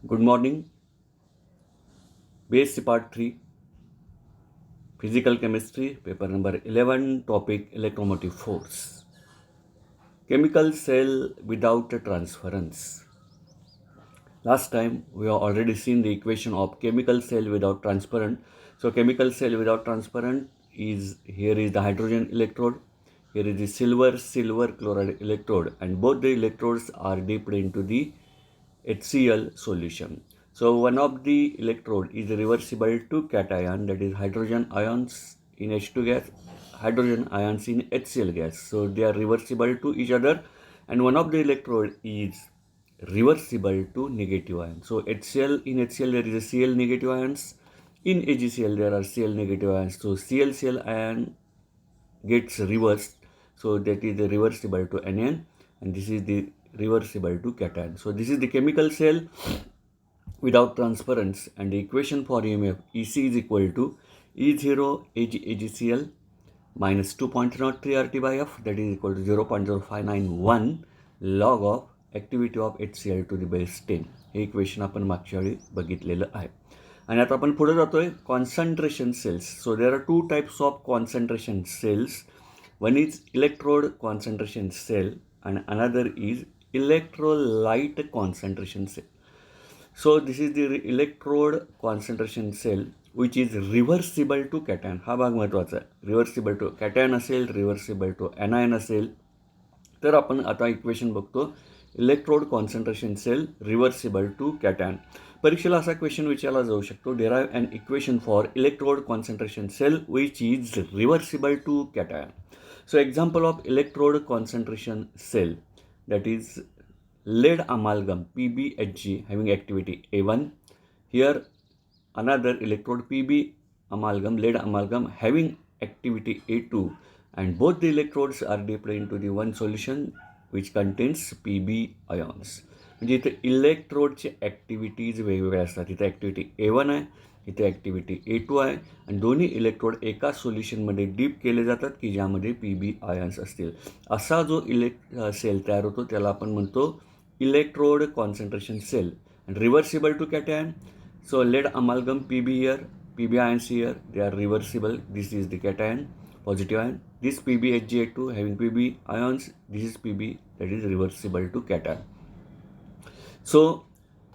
Good morning. BSc Part 3, Physical Chemistry, paper number 11, topic electromotive force. Chemical cell without a transference. Last time we have already seen the equation of chemical cell without transparent. So chemical cell without transparent is, here is the hydrogen electrode, here is the silver chloride electrode, and both the electrodes are dipped into the HCl solution. So one of the electrode is reversible to cation, that is hydrogen ions in H2 gas, hydrogen ions in HCl gas. So they are reversible to each other, and one of the electrode is reversible to negative ion. So HCl, in HCl there is a Cl negative ions, in AgCl there are Cl negative ions. So Cl ion gets reversed, so that is the reversible to anion, and this is the reversible to cation. So this is the chemical cell without transference, and the equation for EMF EC is equal to E0 AgCl minus 2.03 RT by F, that is equal to 0.0591 log of activity of HCl to the base 10. हे equation आपण मागच्या वेळी बघितलेलं आहे. आणि आता आपण पुढे जातोय concentration cells. So there are two types of concentration cells. One is electrode concentration cell and another is electrolyte concentration cell. So this is the electrode concentration cell which is reversible to cation. हा भाग महत्त्वाचा आहे. Reversible to cation असेल, reversible to anion असेल. तर आपण आता equation बघतो electrode concentration cell reversible to cation. परीक्षेला असा क्वेश्चन विचारला जाऊ शकतो, derive an equation for electrode concentration cell which is reversible to cation. So example of electrode concentration cell, that is lead amalgam PbHg having activity A1. Here another electrode PB amalgam, lead amalgam having activity A2, and both the electrodes are dipped into the one solution which contains PB ions. म्हणजे इथे इलेक्ट्रोडचे activities वेगवेगळ्या असतात. इथे activity A1 आहे, इथे activity A2 आहे, आणि दोन्ही इलेक्ट्रोड एका सोल्युशनमध्ये डीप केले जातात की ज्यामध्ये PB आयन्स असतील. असा जो सेल तयार होतो त्याला आपण म्हणतो electrode concentration cell. And reversible to cation. So lead amalgam PB here, PB ions here, they are reversible. This is the cation, positive ion. This PbHgA2 having PB ions, this is PB, that is reversible to cation. So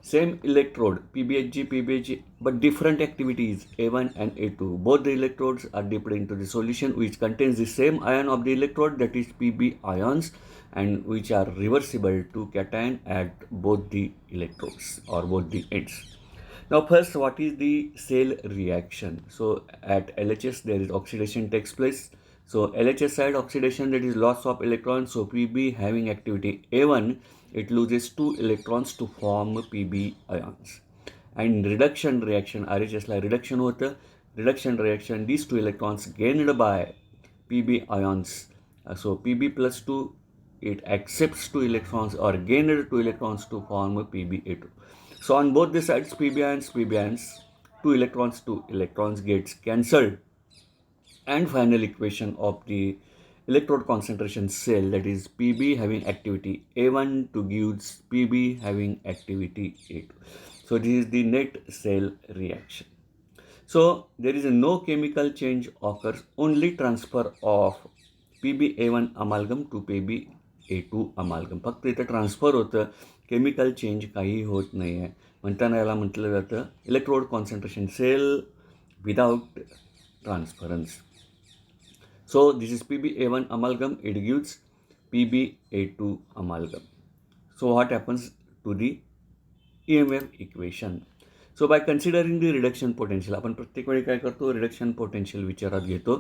same electrode PbHg, but different activities A1 and A2. Both the electrodes are dipped into the solution which contains the same ion of the electrode, that is PB ions, and which are reversible to cation at both the electrodes or both the ends. Now first, what is the cell reaction? So at LHS there is oxidation takes place. So LHS side oxidation, that is loss of electrons. So PB having activity A1, it loses 2 electrons to form PB ions. And reduction reaction, RHS la reduction होतं. Reduction reaction, these 2 electrons gained by PB ions. So PB plus 2, it accepts 2 electrons or gained 2 electrons to form PbA2. So on both the sides, PB ions, 2 electrons gets cancelled. And final equation of the electrode concentration cell, that is PB having activity A1 to gives PB having activity A2. So this is the net cell reaction. So there is no chemical change occurs, only transfer of PbA1 amalgam to PbA2 amalgam. फक्त इथं transfer होतं, chemical change काही होत नाही आहे. म्हणताना याला म्हटलं जातं electrode concentration cell without transference. So this is PbA1 amalgam, it gives PbA2 amalgam. So what happens to the EMF equation? So by considering the reduction potential, आपण प्रत्येक वेळी काय करतो, रिडक्शन पोटेन्शियल विचारात घेतो,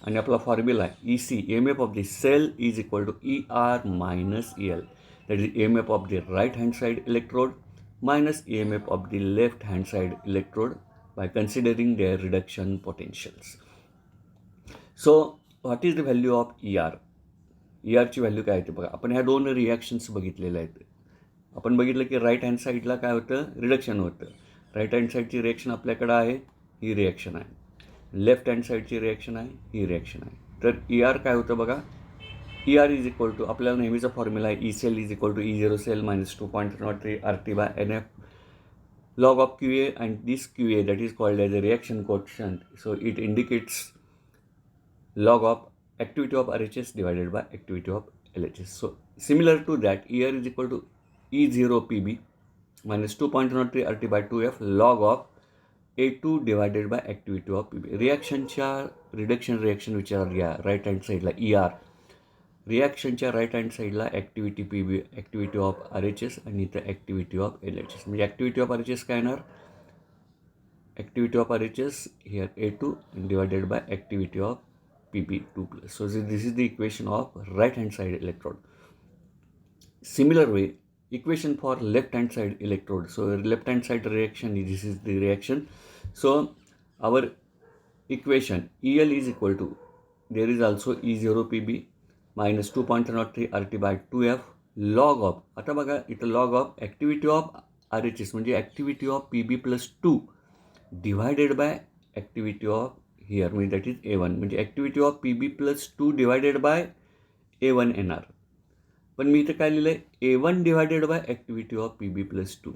आणि आपला formula EC, EMF of the cell is equal to ER minus EL, that is EMF of the right hand side electrode minus EMF of the left hand side electrode by considering their reduction potentials. So what is the value of ER? ERची value काय आहे बघा. आपण ह्या दोन reactions बघितलेल्या आहेत. आपण बघितलं की राईट हँड साईडला काय होतं, रिडक्शन होतं. राईट हँड साईडची रिॲक्शन आपल्याकडं आहे, ही रिॲक्शन आहे. लेफ्ट हँड साईडची रिॲक्शन आहे, ही रिॲक्शन आहे. तर ER काय होतं बघा. ER इज इक्वल टू, आपल्याला नेहमीचा फॉर्म्युला आहे, E cell is equal to E0 cell minus 2.03 RT by NF. log of QA, and this QA that is called as a reaction coefficient. So it indicates log of activity of RHS divided by activity of LHS. So similar to that, ER is equal to E0 PB minus 2.03 RT by 2F log of A2 divided by activity of PB. रिॲक्शनच्या reduction reaction विचारात घ्या. Right hand साईडला ER, रिॲक्शनच्या right hand साईडला activity PB, activity of RHS आणि इथं activity of LHS. म्हणजे activity of RHS काय येणार? Activity of RHS here A2 divided by activity of PB2 plus. So this is the equation of right hand side electrode. Similar way, equation for left hand side electrode. So left hand side reaction, this is the reaction. So our equation EL is equal to, there is also E0 PB minus 2.03 RT by 2F log of, आता बघा इथं log of activity of RHS म्हणजे activity of PB plus 2 divided by activity of here, म्हणजे that is A1, म्हणजे activity of PB plus 2 divided by A1 येणार. पण मी इथं काय लिहिलं आहे, A1 divided by activity of PB plus 2.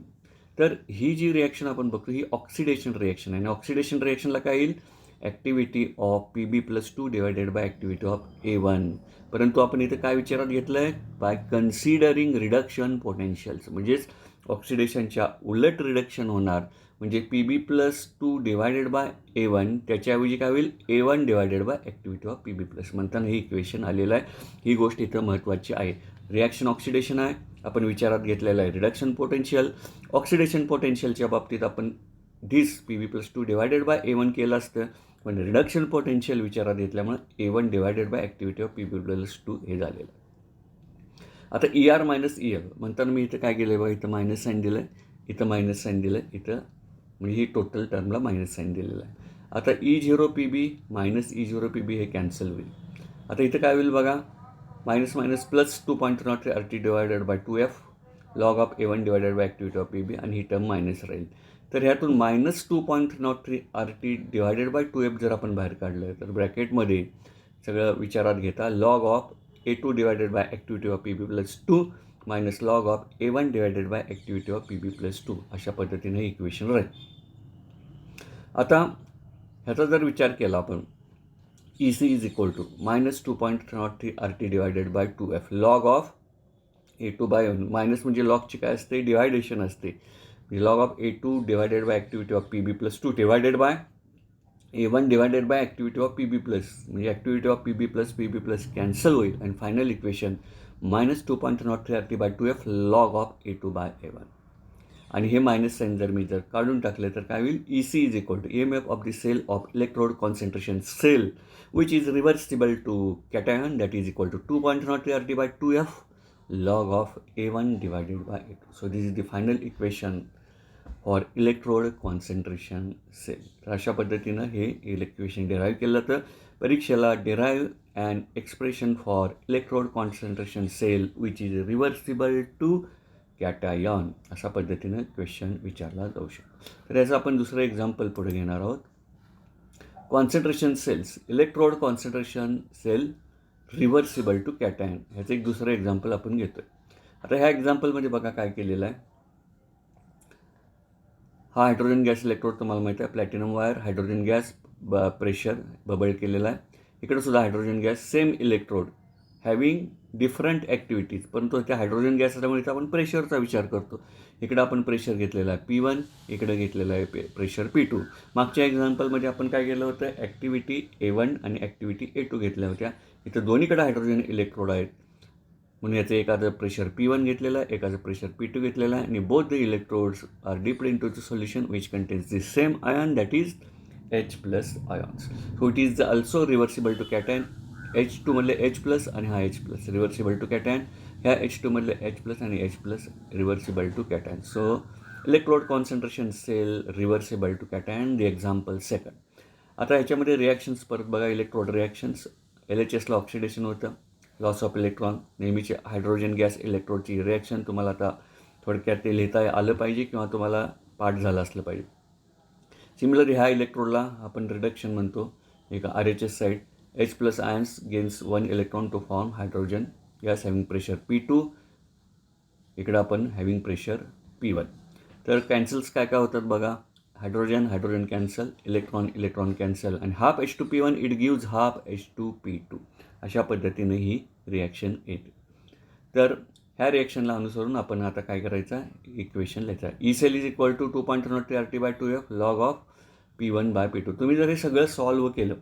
तर ही जी रिॲक्शन आपण बघतो ही ऑक्सिडेशन रिॲक्शन आहे. आणि ऑक्सिडेशन रिॲक्शनला काय येईल, activity of PB plus 2 divided by activity of A1. परंतु आपण इथं काय विचारात घेतलं आहे, बाय कन्सिडरिंग रिडक्शन पोटेन्शियल्स, म्हणजेच ऑक्सिडेशनच्या उलट रिडक्शन होणार. म्हणजे PB plus 2 divided by A1 त्याच्याऐवजी काय होईल, A1 divided by activity of PB plus. म्हणताना हे इक्वेशन आलेलं आहे. ही गोष्ट इथं महत्त्वाची आहे. रिॲक्शन ऑक्सिडेशन आहे, आपण विचारात घेतलेलं आहे रिडक्शन पोटेन्शियल. ऑक्सिडेशन पोटेन्शियलच्या बाबतीत आपण this PB plus 2 divided by A1 केलं असतं, पण रिडक्शन पोटेन्शियल विचारात घेतल्यामुळे A1 divided by activity of PB plus 2 हे झालेलं आहे. आता ER मायनस EL म्हणताना मी इथं काय केलं आहे बघा, इथं मायनस साईन दिलं आहे, इथं मायनस साईन दिलं आहे, इथं म्हणजे ही टोटल टर्मला मायनस साईन दिलेलं आहे. आता E0 PB minus E0 PB हे कॅन्सल होईल. आता इथं काय होईल बघा, minus minus plus 2.03 RT divided by 2F log of A1 divided by activity of PB आणि ही टर्म मायनस राहील. तर ह्यातून minus 2.03 RT divided by 2F जर आपण बाहेर काढलं तर ब्रॅकेटमध्ये सगळं विचारात घेता log of A2 divided by activity of PB plus 2 minus log of A1 divided by activity of PB plus 2 अशा पद्धतीने इक्वेशन राहील. आता ह्याचा जर विचार केला आपण, EC is equal to minus 2.03 RT divided by 2F log of A2 by A1. Minus म्हणजे लॉगची काय असते, डिवायडेशन असते. Log of A2 divided by activity of PB plus 2 divided by A1 divided by activity of PB plus, म्हणजे activity of PB plus cancel होईल. आणि final equation minus 2.03 RT by 2F log of A2 by A1. आणि हे minus sine जर मी काढून टाकले तर काय होईल, EC is equal to EMF of the cell of electrode concentration cell which is reversible to cation, that is equal to 2.03 RT by 2F log of A1 divided by A2. So this is the final equation for electrode concentration cell. तर अशा पद्धतीनं हे equation derive केलं तर परीक्षेला derive and expression for electrode concentration cell which is reversible to cation अशा पद्धतीनं question विचारला जाऊ शकतो. तर याचं आपण दुसरं एक्झाम्पल पुढे घेणार आहोत. Concentration cells, electrode concentration cell reversible to cation, ह्याचं एक दुसरं एक्झाम्पल आपण घेतो आहे. आता ह्या एक्झाम्पलमध्ये बघा काय केलेलं आहे. हा हायड्रोजन गॅस इलेक्ट्रोड तुम्हाला माहिती आहे, platinum wire, hydrogen gas pressure bubble केलेला आहे. इकडे सुद्धा hydrogen gas, same electrode having different activities, परंतु त्या हायड्रोजन गॅस असल्यामुळे इथं आपण प्रेशरचा विचार करतो. इकडं आपण प्रेशर घेतलेला आहे P1, इकडे घेतलेलं आहे प्रेशर P2. मागच्या एक्झाम्पलमध्ये आपण काय केलं होतं, ॲक्टिव्हिटी A1 आणि ॲक्टिव्हिटी A2 घेतल्या होत्या. इथं दोन्हीकडे हायड्रोजन इलेक्ट्रोड आहेत म्हणून याचं एखादं प्रेशर P1 घेतलेलं आहे, एखादं प्रेशर P2 घेतलेलं आहे. आणि both the electrodes are dipped into the solution which contains the same ion, that is H plus ions. So it is also reversible to cation. H2 मधले H plus आणि हा H plus reversible to cation. ह्या H2 मधले H plus आणि H plus reversible to cation. So electrode concentration cell reversible to cation, the example second. आता ह्याच्यामध्ये reactions परत बघा, इलेक्ट्रोड रिॲक्शन्स. LHSला ऑक्सिडेशन होतं, लॉस ऑफ इलेक्ट्रॉन. नेहमीचे हायड्रोजन गॅस इलेक्ट्रोडची रिॲक्शन तुम्हाला आता थोडक्यात ते लिहिता आलं पाहिजे किंवा तुम्हाला पाठ झालं असलं पाहिजे. सिमिलरली ह्या इलेक्ट्रोडला आपण रिडक्शन म्हणतो. एक RHS side, H plus ions gains 1 electron to form hydrogen gas having pressure P2. इकडे आपण having pressure P1. तर कॅन्सल्स काय काय होतात बघा. Hydrogen hydrogen cancel, electron electron cancel, आणि half H2P1 it gives half H2P2. अशा पद्धतीने ही रिॲक्शन येते. तर ह्या रिॲक्शनला अनुसरून आपण आता काय करायचं आहे, इक्वेशन लिहायचं आहे. E cell is equal to 2.3 RT/2F log of P1/P2. तुम्ही जर हे सगळं सॉल्व्ह केलं,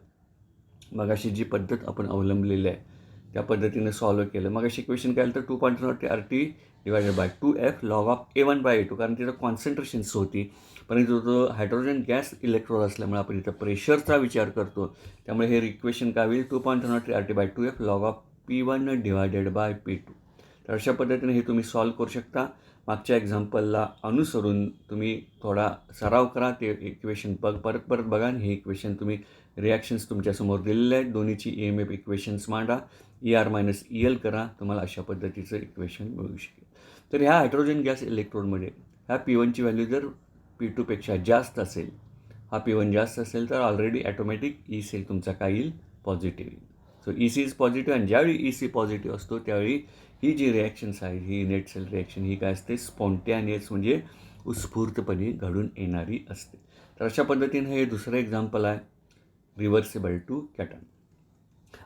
मग अशी जी पद्धत आपण अवलंबलेली आहे त्या पद्धतीने सॉल्व्ह केलं, मग अशी इक्वेशन काय आलं तर 2.3 RT/2F लॉग ऑफ A1/A2, कारण तिथं कॉन्सन्ट्रेशन्स होती, परंतु तो हायड्रोजन गॅस इलेक्ट्रोड असल्यामुळे आपण इथं प्रेशरचा विचार करतो, त्यामुळे हे इक्वेशन काय होईल 2.3 RT/2F लॉग ऑफ P1/P2. तर अशा पद्धतीने हे तुम्ही सॉल्व्ह करू शकता. मागच्या एक्झाम्पलला अनुसरून तुम्ही थोडा सराव करा, ते इक्वेशन परत बघा, आणि हे इक्वेशन तुम्ही रिॲक्शन्स तुमच्यासमोर दिलेले आहेत, दोन्हीची EMF इक्वेशन्स मांडा, ER-EL करा, तुम्हाला अशा पद्धतीचं इक्वेशन मिळू शकेल. तर ह्या हायड्रोजन गॅस इलेक्ट्रोडमध्ये ह्या P1ची व्हॅल्यू जर P2पेक्षा जास्त असेल, हा P1 जास्त असेल, तर ऑलरेडी ॲटोमॅटिक ई सेल तुमचा काय येईल, पॉझिटिव्ह येईल. So E C is positive, आणि ज्यावेळी ई सी पॉझिटिव्ह असतो त्यावेळी ही जी रिॲक्शन्स आहे, ही नेट सेल रिॲक्शन, ही काय असते, स्पॉन्टॅनियस म्हणजे उत्स्फूर्तपणे घडून येणारी असते. तर अशा पद्धतीने हे दुसरं एक्झाम्पल आहे रिव्हर्सिबल टू कॅटॉन.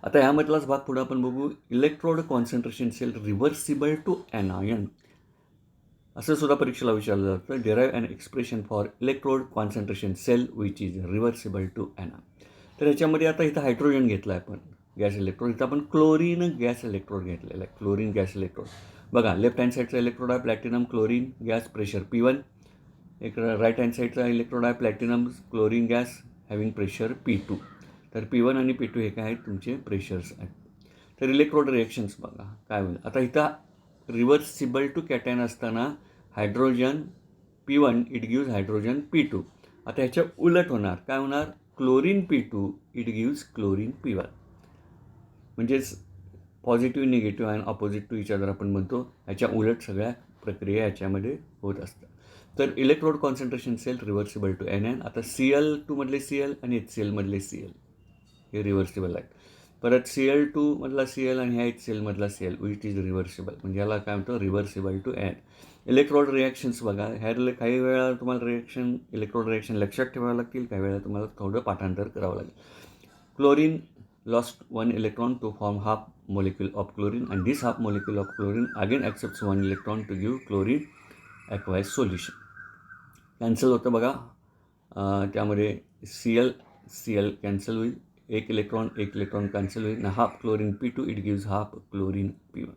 आता ह्यामधलाच भाग पुढे आपण बघू. Electrode concentration cell reversible to anion, असं सुद्धा परीक्षेला विचारलं जातं. Derive an expression for electrode concentration cell which is reversible to anion. तर ह्याच्यामध्ये आता इथं हायड्रोजन घेतला आहे आपण गॅस इलेक्ट्रोड, इथं आपण क्लोरीन गॅस इलेक्ट्रोड घेतलेला आहे. क्लोरीन गॅस इलेक्ट्रोड बघा, लेफ्ट हँड साईडचा इलेक्ट्रोड आहे platinum chlorine gas, pressure P1. एक राईट हँड साईडचा इलेक्ट्रोड आहे platinum chlorine gas having pressure P2. तर P1 आणि P2 हे काय आहेत, तुमचे प्रेशर्स आहेत. तर इलेक्ट्रोड रिॲक्शन्स बघा काय होईल. आता इथं रिव्हर्सिबल टू कॅटॅन असताना hydrogen P1 it gives hydrogen P2. आता ह्याच्या उलट होणार, काय होणार, chlorine P2 it gives chlorine P1. म्हणजेच पॉझिटिव्ह निगेटिव्ह आणि ऑपोजिट टू इच अदर आपण म्हणतो, ह्याच्या उलट सगळ्या प्रक्रिया ह्याच्यामध्ये होत असतात. तर electrode concentration cell reversible to NN. आता Cl2 मधले Cl आणि HCl मधले Cl हे रिव्हर्सिबल आहेत. परत Cl2 मधला Cl आणि ह्या HCl मधला Cl विच इज रिव्हर्सिबल, म्हणजे याला काय म्हणतो, reversible to N. Electrode reactions बघा, ह्या काही वेळा तुम्हाला इलेक्ट्रोड रिॲक्शन लक्षात ठेवावं लागतील, काही वेळा तुम्हाला थोडं पाठांतर करावं लागेल. Chlorine lost one electron to form half molecule of chlorine, and this half molecule of chlorine again accepts one electron to give chlorine aqueous solution. Cancel होतं बघा, त्यामध्ये Cl कॅन्सल होईल, एक इलेक्ट्रॉन कॅन्सल होईल, half chlorine P2 it gives half chlorine P1.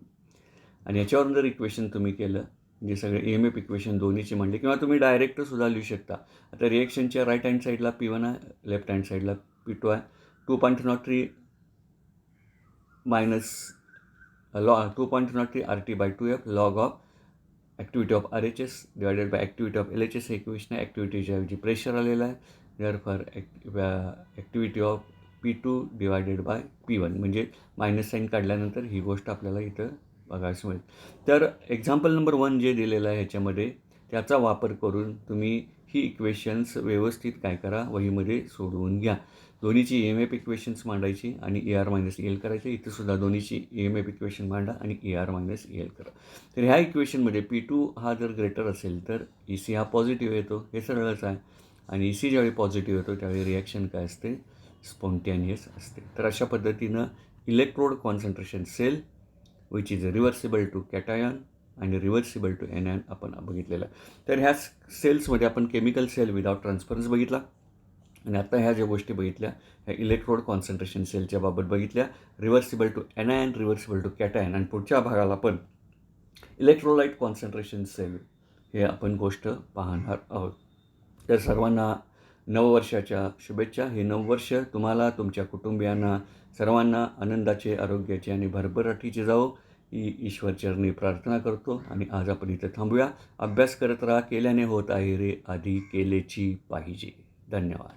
आणि याच्यावरून जर equation तुम्ही केलं, म्हणजे सगळे EMF इक्वेशन दोन्हीची म्हणले, किंवा तुम्ही डायरेक्ट सुद्धा लिहू शकता. आता रिॲक्शनच्या राईट हँड साईडला P1 आहे, लेफ्ट हँड साईडला P2 आहे. 2.03 minus 2.03 RT/2F log of activity of RHS divided by activity of LHS हे इक्वेशन आहे. ॲक्टिव्हिटीच्या ऐवजी प्रेशर आलेलं आहे, therefore activity of P2 divided by P1, म्हणजे मायनस साईन काढल्यानंतर ही गोष्ट आपल्याला इथं बघायला मिळेल. तर एक्झाम्पल नंबर 1 जे दिलेलं आहे ह्याच्यामध्ये, त्याचा वापर करून तुम्ही ही इक्वेशन्स व्यवस्थित काय करा, वहीमध्ये सोडवून घ्या. दोन्हीची EMF इक्वेशन्स मांडायची आणि ER-EL करायचे. इथं सुद्धा दोन्हीची EMF इक्वेशन मांडा आणि ER-EL करा. तर ह्या इक्वेशनमध्ये P2 हा जर ग्रेटर असेल तर EC हा पॉझिटिव्ह येतो, हे सरळच आहे. आणि EC ज्यावेळी पॉझिटिव्ह येतो त्यावेळी रिॲक्शन काय असते, स्पॉन्टॅनियस असते. तर अशा पद्धतीनं electrode concentration cell which is reversible to cation आणि रिव्हर्सिबल टू एनायन आपण बघितलेलं आहे. तर ह्या सेल्समध्ये आपण केमिकल सेल विदाउट ट्रान्सफरन्स बघितला, आणि आता ह्या ज्या गोष्टी बघितल्या ह्या इलेक्ट्रोड कॉन्सन्ट्रेशन सेलच्या बाबत बघितल्या, reversible to anion, reversible to cation, आणि पुढच्या भागाला पण इलेक्ट्रोलाइट कॉन्सन्ट्रेशन सेल हे आपण गोष्ट पाहणार आहोत. तर सर्वांना नववर्षाच्या शुभेच्छा. हे नववर्ष तुम्हाला, तुमच्या कुटुंबियांना, सर्वांना आनंदाचे, आरोग्याचे आणि भरभराटीचे जावो ही ईश्वरचरणी प्रार्थना करतो. आणि आज आपण इथं थांबूया. अभ्यास करत राहा, केल्याने होत आहे रे आधी केलेची पाहिजे. धन्यवाद.